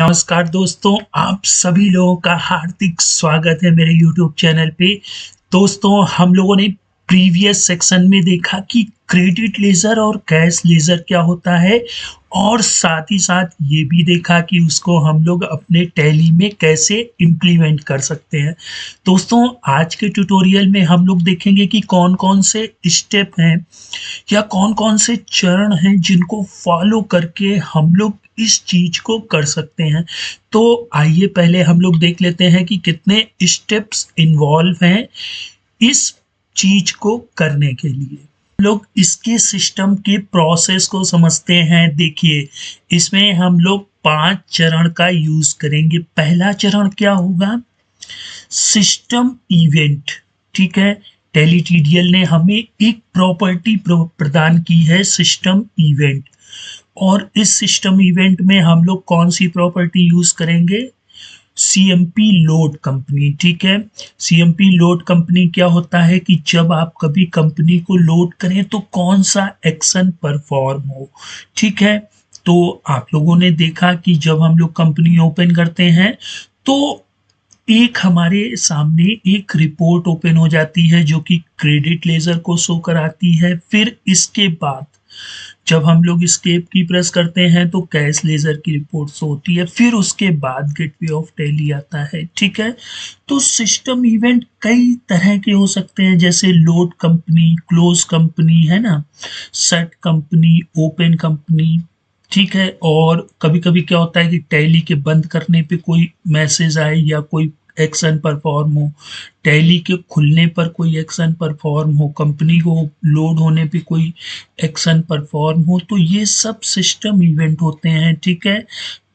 नमस्कार दोस्तों, आप सभी लोगों का हार्दिक स्वागत है मेरे YouTube चैनल पे। दोस्तों, हम लोगों ने प्रीवियस सेक्शन में देखा कि क्रेडिट लेज़र और कैश लेज़र क्या होता है और साथ ही साथ ये भी देखा कि उसको हम लोग अपने टैली में कैसे इम्प्लीमेंट कर सकते हैं। दोस्तों, आज के ट्यूटोरियल में हम लोग देखेंगे कि कौन-कौन से स्टेप हैं या कौन-कौन से चरण हैं जिनको फॉलो करके हम लोग इस चीज़ को कर सकते हैं। तो आइए पहले हम लोग देख लेते हैं कि कितने स्टेप्स इन्वॉल्व हैं इस चीज़ को करने के लिए। लोग इसके सिस्टम के प्रोसेस को समझते हैं। देखिए, इसमें हम लोग 5 चरण का यूज़ करेंगे। पहला चरण क्या होगा? System event. ठीक है, टेलीटीडीएल ने हमें एक प्रॉपर्टी प्रदान की है, सिस्टम इवेंट। और इस सिस्टम इवेंट में हम लोग कौन सी प्रॉपर्टी यूज करेंगे? CMP load company. ठीक है, सीएमपी लोड कंपनी क्या होता है कि जब आप कभी कंपनी को लोड करें तो कौन सा एक्शन परफॉर्म हो। ठीक है, तो आप लोगों ने देखा कि जब हम लोग कंपनी ओपन करते हैं तो एक हमारे सामने एक रिपोर्ट ओपन हो जाती है जो कि क्रेडिट लेजर को शो कराती है। फिर इसके बाद जब हम लोग एस्केप की प्रेस करते हैं तो कैश लेजर की रिपोर्ट शो होती है। फिर उसके बाद गेटवे ऑफ टैली आता है। ठीक है, तो सिस्टम इवेंट कई तरह के हो सकते हैं, जैसे लोड कंपनी, क्लोज कंपनी, है ना, सेट कंपनी, ओपन कंपनी। ठीक है, और कभी-कभी क्या होता है कि टैली के बंद करने पे कोई मैसेज आए या कोई एक्शन परफॉर्म हो, टैली के खुलने पर कोई एक्शन परफॉर्म हो, कंपनी को लोड होने पे कोई एक्शन परफॉर्म हो, तो ये सब सिस्टम इवेंट होते हैं। ठीक है,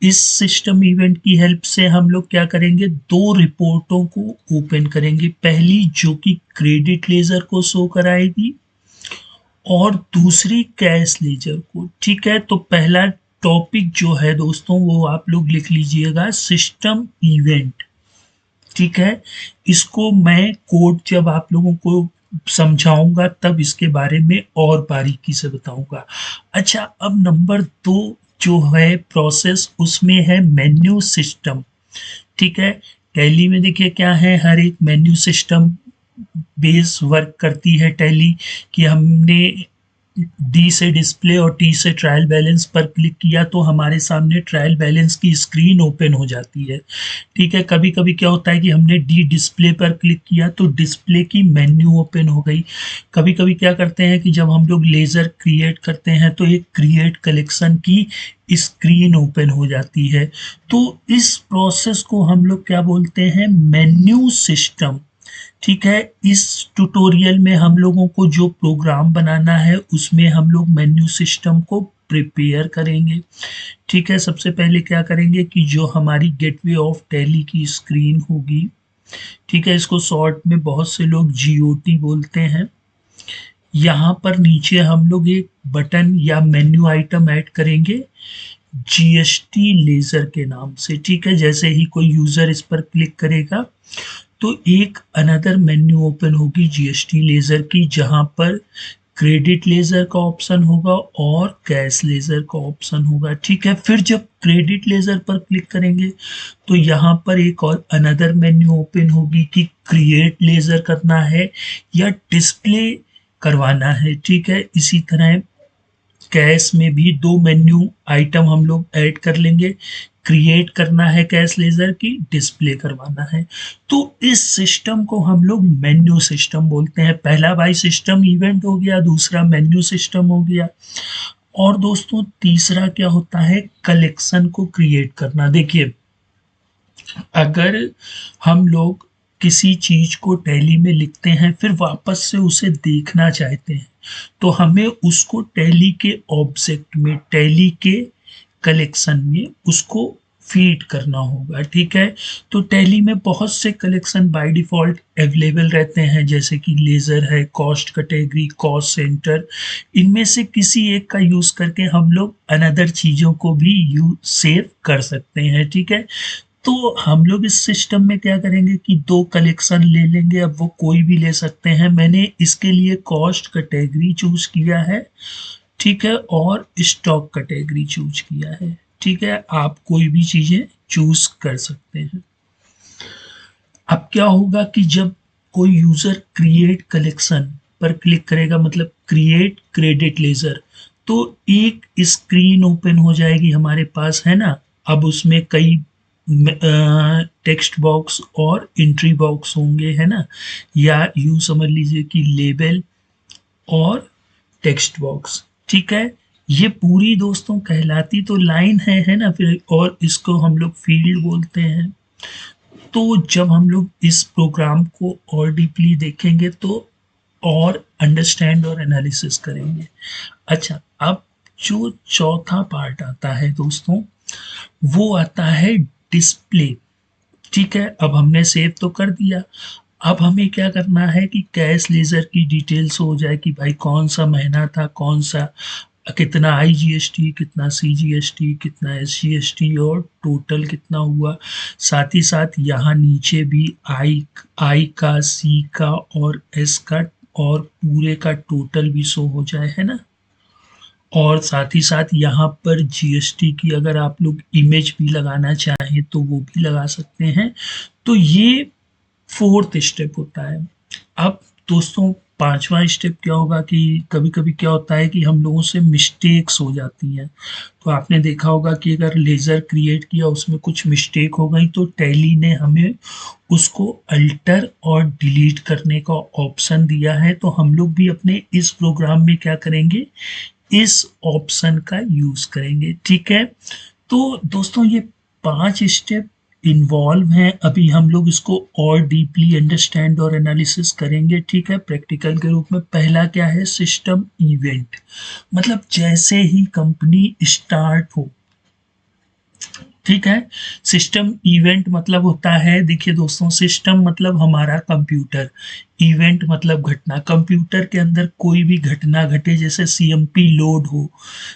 इस सिस्टम इवेंट की हेल्प से हम लोग क्या करेंगे? 2 रिपोर्टों को ओपन करेंगे। पहली जो कि क्रेडिट लेजर को शो कराएगी और दूसरी कैश लेजर को। ठीक है, तो पहला टॉपिक जो है दोस्तों वो आप लोग लिख लीजिएगा, सिस्टम इवेंट। ठीक है, इसको मैं कोड जब आप लोगों को समझाऊंगा तब इसके बारे में और बारीकी से बताऊंगा। अच्छा, अब नंबर 2 जो है प्रोसेस, उसमें है मेन्यू सिस्टम। ठीक है, टैली में देखिए क्या है, हर एक मेन्यू सिस्टम बेस वर्क करती है टैली कि हमने डी से डिस्प्ले और टी से ट्रायल बैलेंस पर क्लिक किया तो हमारे सामने ट्रायल बैलेंस की स्क्रीन ओपन हो जाती है। ठीक है, कभी कभी क्या होता है कि हमने डी डिस्प्ले पर क्लिक किया तो डिस्प्ले की मेन्यू ओपन हो गई। कभी कभी क्या करते हैं कि जब हम लोग लेज़र क्रिएट करते हैं तो एक क्रिएट कलेक्शन की स्क्रीन ओपन हो जाती है। तो इस प्रोसेस को हम लोग क्या बोलते हैं? Menu system. ठीक है, इस ट्यूटोरियल में हम लोगों को जो प्रोग्राम बनाना है उसमें हम लोग मेन्यू सिस्टम को प्रिपेयर करेंगे। ठीक है, सबसे पहले क्या करेंगे कि जो हमारी गेटवे ऑफ टैली की स्क्रीन होगी, ठीक है, इसको शॉर्ट में बहुत से लोग जीओटी बोलते हैं। यहाँ पर नीचे हम लोग एक बटन या मेन्यू आइटम ऐड करेंगे जीएसटी लेजर के नाम से। ठीक है, जैसे ही कोई यूजर इस पर क्लिक करेगा तो एक अनदर मेन्यू ओपन होगी जीएसटी लेजर की, जहां पर क्रेडिट लेजर का ऑप्शन होगा और कैश लेजर का ऑप्शन होगा। ठीक है, फिर जब क्रेडिट लेजर पर क्लिक करेंगे तो यहाँ पर एक और अनदर मेन्यू ओपन होगी कि क्रिएट लेजर करना है या डिस्प्ले करवाना है। ठीक है, इसी तरह कैश में भी 2 मेन्यू आइटम हम लोग ऐड कर लेंगे, क्रिएट करना है कैश लेजर की, डिस्प्ले करवाना है। तो इस सिस्टम को हम लोग मेन्यू सिस्टम बोलते हैं। पहला भाई सिस्टम इवेंट हो गया, दूसरा मेन्यू सिस्टम हो गया। और दोस्तों तीसरा क्या होता है? कलेक्शन को क्रिएट करना। देखिए, अगर हम लोग किसी चीज को टैली में लिखते हैं फिर वापस से उसे देखना चाहते हैं तो हमें उसको टैली के ऑब्जेक्ट में, टैली के कलेक्शन में उसको फीड करना होगा। ठीक है, तो टैली में बहुत से कलेक्शन बाय डिफॉल्ट अवेलेबल रहते हैं, जैसे कि लेजर है, कॉस्ट कैटेगरी, कॉस्ट सेंटर। इनमें से किसी एक का यूज करके हम लोग अनदर चीजों को भी यूज सेव कर सकते हैं। ठीक है, तो हम लोग इस सिस्टम में क्या करेंगे कि 2 कलेक्शन ले लेंगे। अब वो कोई भी ले सकते हैं, मैंने इसके लिए कॉस्ट कैटेगरी चूज किया है। ठीक है, और स्टॉक कैटेगरी चूज किया है। ठीक है, आप कोई भी चीज़ें चूज़ कर सकते हैं। अब क्या होगा कि जब कोई यूज़र क्रिएट कलेक्शन पर क्लिक करेगा, मतलब क्रिएट क्रेडिट लेज़र, तो एक स्क्रीन ओपन हो जाएगी हमारे पास, है ना। अब उसमें कई टेक्स्ट बॉक्स और एंट्री बॉक्स होंगे, है ना, या यूँ समझ लीजिए कि लेबल और टेक्स्ट बॉक्स, ठीक है। ये पूरी दोस्तों कहलाती तो लाइन है ना, फिर और इसको हम लोग फील्ड बोलते हैं। तो जब हम लोग इस प्रोग्राम को और डीपली देखेंगे तो और अंडरस्टैंड और एनालिसिस करेंगे। अच्छा, अब जो चौथा पार्ट आता है दोस्तों, वो आता है डिस्प्ले। ठीक है, अब हमने सेव तो कर दिया। अब हमें क्या करना है कि कैश लेजर की डिटेल्स हो जाए कि भाई कौन सा महीना था, कौन सा, कितना IGST, कितना CGST, कितना SGST और टोटल कितना हुआ। साथ ही साथ यहाँ नीचे भी आई का, C का और S का और पूरे का टोटल भी शो हो जाए, है ना। और साथ ही साथ यहाँ पर GST की अगर आप लोग इमेज भी लगाना चाहें तो वो भी लगा सकते हैं। तो ये फोर्थ स्टेप होता है। अब दोस्तों पांचवा स्टेप क्या होगा कि कभी कभी क्या होता है कि हम लोगों से मिस्टेक्स हो जाती हैं। तो आपने देखा होगा कि अगर लेज़र क्रिएट किया उसमें कुछ मिस्टेक हो गई तो टैली ने हमें उसको अल्टर और डिलीट करने का ऑप्शन दिया है। तो हम लोग भी अपने इस प्रोग्राम में क्या करेंगे, इस ऑप्शन का यूज़ करेंगे, ठीक है। तो दोस्तों ये 5 स्टेप इन्वॉल्व हैं। अभी हम लोग इसको और डीपली अंडरस्टैंड और एनालिसिस करेंगे, ठीक है, प्रैक्टिकल के रूप में। पहला क्या है, सिस्टम इवेंट, मतलब जैसे ही कंपनी स्टार्ट हो, ठीक है। सिस्टम इवेंट मतलब होता है, देखिए दोस्तों, सिस्टम मतलब हमारा कंप्यूटर, इवेंट मतलब घटना। कंप्यूटर के अंदर कोई भी घटना घटे, जैसे CMP लोड हो,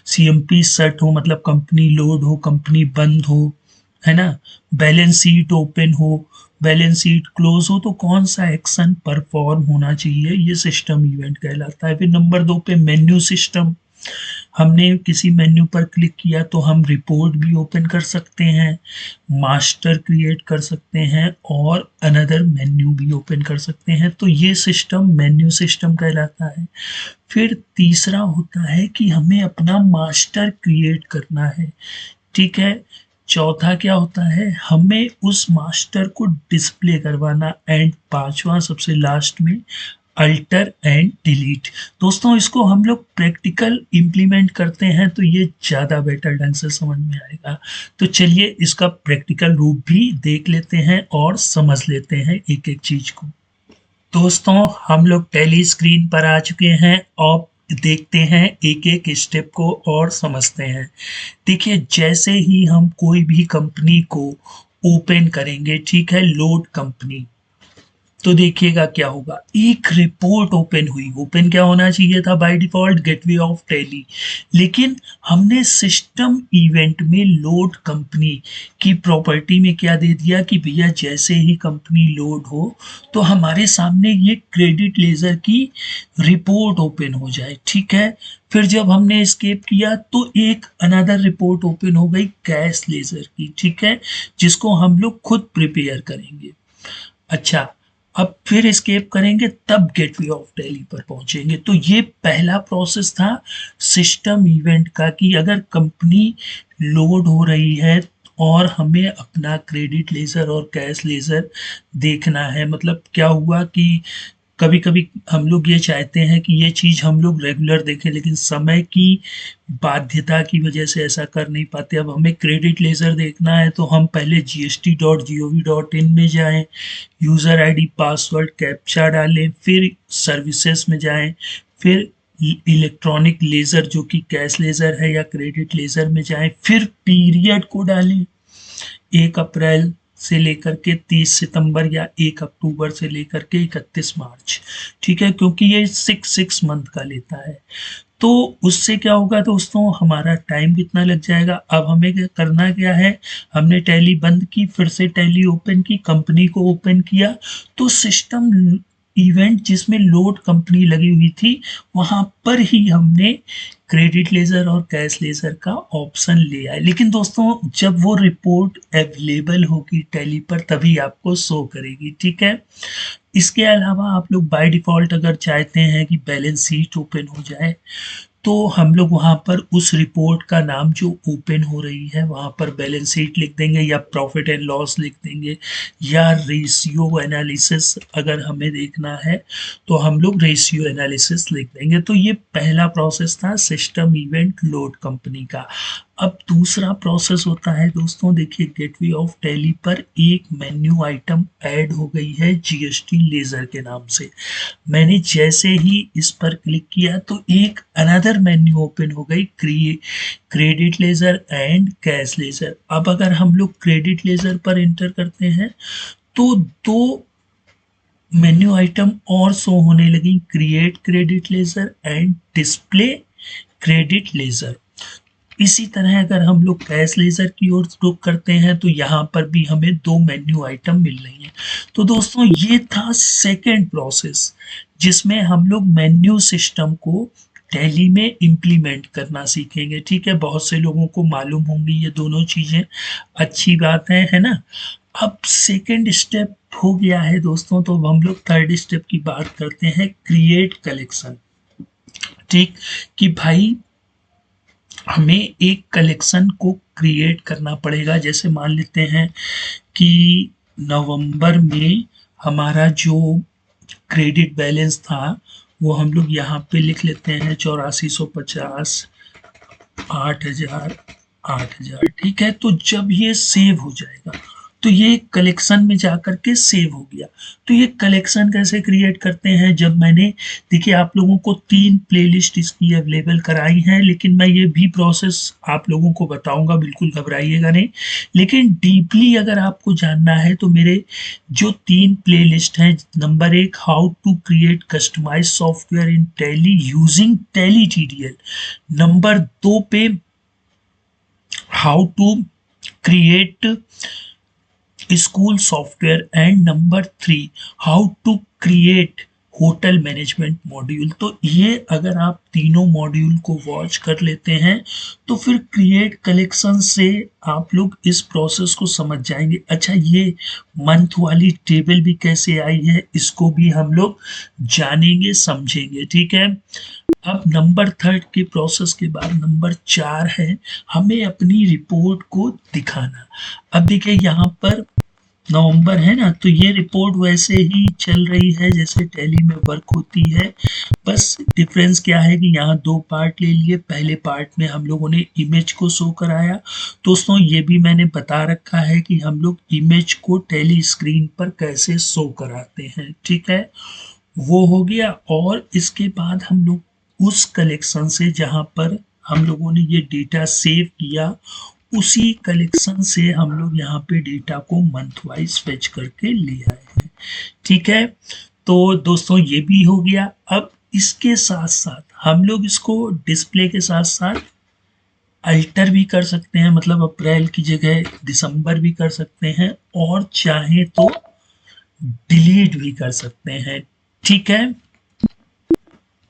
CMP सेट हो मतलब कंपनी लोड हो, कंपनी बंद हो, है ना, बैलेंस शीट ओपन हो, बैलेंस शीट क्लोज हो, तो कौन सा एक्शन परफॉर्म होना चाहिए, ये सिस्टम इवेंट कहलाता है। फिर नंबर 2 पे मेन्यू सिस्टम, हमने किसी मेन्यू पर क्लिक किया तो हम रिपोर्ट भी ओपन कर सकते हैं, मास्टर क्रिएट कर सकते हैं और अनदर मेन्यू भी ओपन कर सकते हैं। तो ये सिस्टम मेन्यू सिस्टम कहलाता है। फिर तीसरा होता है कि हमें अपना मास्टर क्रिएट करना है, ठीक है। चौथा क्या होता है, हमें उस मास्टर को डिस्प्ले करवाना। एंड पांचवा सबसे लास्ट में अल्टर एंड डिलीट। दोस्तों इसको हम लोग प्रैक्टिकल इम्प्लीमेंट करते हैं तो ये ज़्यादा बेटर ढंग से समझ में आएगा। तो चलिए इसका प्रैक्टिकल रूप भी देख लेते हैं और समझ लेते हैं एक एक चीज को। दोस्तों हम लोग टैली स्क्रीन पर आ चुके हैं और देखते हैं एक एक स्टेप को और समझते हैं। देखिए जैसे ही हम कोई भी कंपनी को ओपन करेंगे, ठीक है, लोड कंपनी, तो देखिएगा क्या होगा, एक रिपोर्ट ओपन हुई। ओपन क्या होना चाहिए था by default, gateway of tally, लेकिन हमने सिस्टम इवेंट में लोड कंपनी की प्रॉपर्टी में क्या दे दिया कि भैया जैसे ही कंपनी लोड हो तो हमारे सामने ये क्रेडिट लेजर की रिपोर्ट ओपन हो जाए, ठीक है। फिर जब हमने एस्केप किया तो एक अनदर रिपोर्ट ओपन हो गई कैश लेजर की, ठीक है, जिसको हम लोग खुद प्रिपेयर करेंगे। अच्छा, अब फिर एस्केप करेंगे तब गेटवे ऑफ टैली पर पहुंचेंगे। तो ये पहला प्रोसेस था सिस्टम इवेंट का कि अगर कंपनी लोड हो रही है और हमें अपना क्रेडिट लेजर और कैश लेजर देखना है। मतलब क्या हुआ कि कभी कभी हम लोग ये चाहते हैं कि ये चीज़ हम लोग रेगुलर देखें, लेकिन समय की बाध्यता की वजह से ऐसा कर नहीं पाते। अब हमें क्रेडिट लेजर देखना है तो हम पहले gst.gov.in में जाएं, यूज़र आईडी पासवर्ड कैप्चा डालें, फिर सर्विसेज में जाएं, फिर इलेक्ट्रॉनिक लेज़र जो कि कैश लेज़र है या क्रेडिट लेज़र में जाएं, फिर पीरियड को डालें, 1 अप्रैल से लेकर के 30 सितंबर या 1 अक्टूबर से लेकर के 31 मार्च, ठीक है, क्योंकि ये 6 मंथ का लेता है। तो उससे क्या होगा दोस्तों, हमारा टाइम कितना लग जाएगा। अब हमें करना क्या है, हमने टैली बंद की, फिर से टैली ओपन की, कंपनी को ओपन किया, तो सिस्टम इवेंट जिसमें लोड कंपनी लगी हुई थी, वहाँ पर ही हमने क्रेडिट लेज़र और कैश लेज़र का ऑप्शन लिया है। लेकिन दोस्तों जब वो रिपोर्ट अवेलेबल होगी टैली पर तभी आपको शो करेगी, ठीक है? इसके अलावा आप लोग बाय डिफ़ॉल्ट अगर चाहते हैं कि बैलेंस शीट ओपन हो जाए, तो हम लोग वहाँ पर उस रिपोर्ट का नाम जो ओपन हो रही है वहाँ पर बैलेंस शीट लिख देंगे या प्रॉफिट एंड लॉस लिख देंगे या रेशियो एनालिसिस अगर हमें देखना है तो हम लोग रेशियो एनालिसिस लिख देंगे। तो ये पहला प्रोसेस था सिस्टम इवेंट लोड कंपनी का। अब दूसरा प्रोसेस होता है दोस्तों, देखिए गेटवे ऑफ टैली पर एक मेन्यू आइटम ऐड हो गई है जीएसटी लेज़र के नाम से। मैंने जैसे ही इस पर क्लिक किया तो एक अनदर मेन्यू ओपन हो गई, credit laser and cash laser. अब अगर हम लोग क्रेडिट लेज़र पर एंटर करते हैं तो दो मेन्यू आइटम और शो होने लगी, create credit laser and display credit laser. इसी तरह अगर हम लोग कैश लेज़र की ओर रुख करते हैं तो यहाँ पर भी हमें दो मेन्यू आइटम मिल रही हैं। तो दोस्तों ये था सेकेंड प्रोसेस जिसमें हम लोग मेन्यू सिस्टम को टैली में इम्प्लीमेंट करना सीखेंगे, ठीक है? बहुत से लोगों को मालूम होंगी ये दोनों चीज़ें, अच्छी बात है ना? अब सेकेंड स्टेप हो गया है दोस्तों, तो अब हम लोग थर्ड स्टेप की बात करते हैं, क्रिएट कलेक्शन। ठीक, कि भाई हमें एक कलेक्शन को क्रिएट करना पड़ेगा। जैसे मान लेते हैं कि नवंबर में हमारा जो क्रेडिट बैलेंस था वो हम लोग यहाँ पे लिख लेते हैं 8450 8,000 ठीक है? तो जब ये सेव हो जाएगा तो ये कलेक्शन में जाकर के सेव हो गया। तो ये कलेक्शन कैसे क्रिएट करते हैं, जब मैंने देखिए आप लोगों को 3 प्लेलिस्ट इसकी अवेलेबल कराई हैं, लेकिन मैं ये भी प्रोसेस आप लोगों को बताऊंगा, बिल्कुल घबराइएगा नहीं। लेकिन डीपली अगर आपको जानना है तो मेरे जो 3 प्लेलिस्ट हैं, number 1 how to create customise software in Tally using Tally TDL, number 2 पे how to create school software and number 3 how to create hotel management module. तो ये अगर आप तीनों मॉड्यूल को वॉच कर लेते हैं तो फिर क्रिएट कलेक्शन से आप लोग इस प्रोसेस को समझ जाएंगे। अच्छा, ये मंथ वाली टेबल भी कैसे आई है इसको भी हम लोग जानेंगे समझेंगे, ठीक है? अब नंबर 3 के प्रोसेस के बाद नंबर 4 है हमें अपनी रिपोर्ट को दिखाना। अब देखिए यहाँ पर नवंबर है ना, तो ये रिपोर्ट वैसे ही चल रही है जैसे टैली में वर्क होती है। बस डिफरेंस क्या है कि यहाँ 2 पार्ट ले लिए। पहले पार्ट में हम लोगों ने इमेज को शो कराया। दोस्तों ये भी मैंने बता रखा है कि हम लोग इमेज को टैली स्क्रीन पर कैसे शो कराते हैं, ठीक है? वो हो गया। और इसके बाद हम लोग उस कलेक्शन से जहाँ पर हम लोगों ने ये डेटा सेव किया, उसी कलेक्शन से हम लोग यहाँ पे डेटा को मंथ वाइज फेच करके ले आए हैं, ठीक है? तो दोस्तों ये भी हो गया। अब इसके साथ साथ हम लोग इसको डिस्प्ले के साथ साथ अल्टर भी कर सकते हैं, मतलब अप्रैल की जगह दिसंबर भी कर सकते हैं और चाहे तो डिलीट भी कर सकते हैं, ठीक है?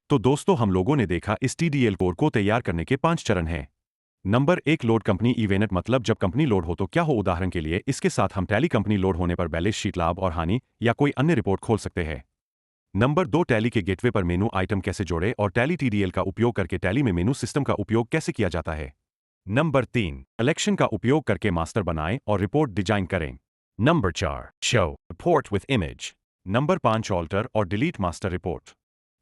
तो दोस्तों हम लोगों ने देखा इस टीडीएल कोड को तैयार करने के 5 चरण हैं। नंबर 1 लोड कंपनी इवेंट, मतलब जब कंपनी लोड हो तो क्या हो। उदाहरण के लिए इसके साथ हम टैली कंपनी लोड होने पर बैलेंस शीट, लाभ और हानि या कोई अन्य रिपोर्ट खोल सकते हैं। नंबर 2 टैली के गेटवे पर मेनू आइटम कैसे जोड़े और टैली टीडीएल का उपयोग करके टैली में मेनू सिस्टम का उपयोग कैसे किया जाता है। नंबर 3 कलेक्शन का उपयोग करके मास्टर बनाएं और रिपोर्ट डिजाइन करें। Number 4 show report with image. Number 5 alter और डिलीट मास्टर रिपोर्ट।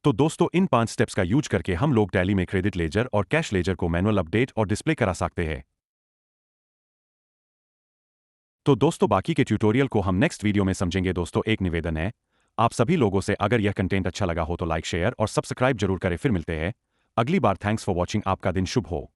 तो दोस्तों इन 5 स्टेप्स का यूज करके हम लोग टैली में क्रेडिट लेजर और कैश लेजर को मैनुअल अपडेट और डिस्प्ले करा सकते हैं। तो दोस्तों बाकी के ट्यूटोरियल को हम नेक्स्ट वीडियो में समझेंगे। दोस्तों एक निवेदन है आप सभी लोगों से, अगर यह कंटेंट अच्छा लगा हो तो लाइक, शेयर और सब्सक्राइब जरूर करें। फिर मिलते हैं अगली बार। Thanks for watching. आपका दिन शुभ हो।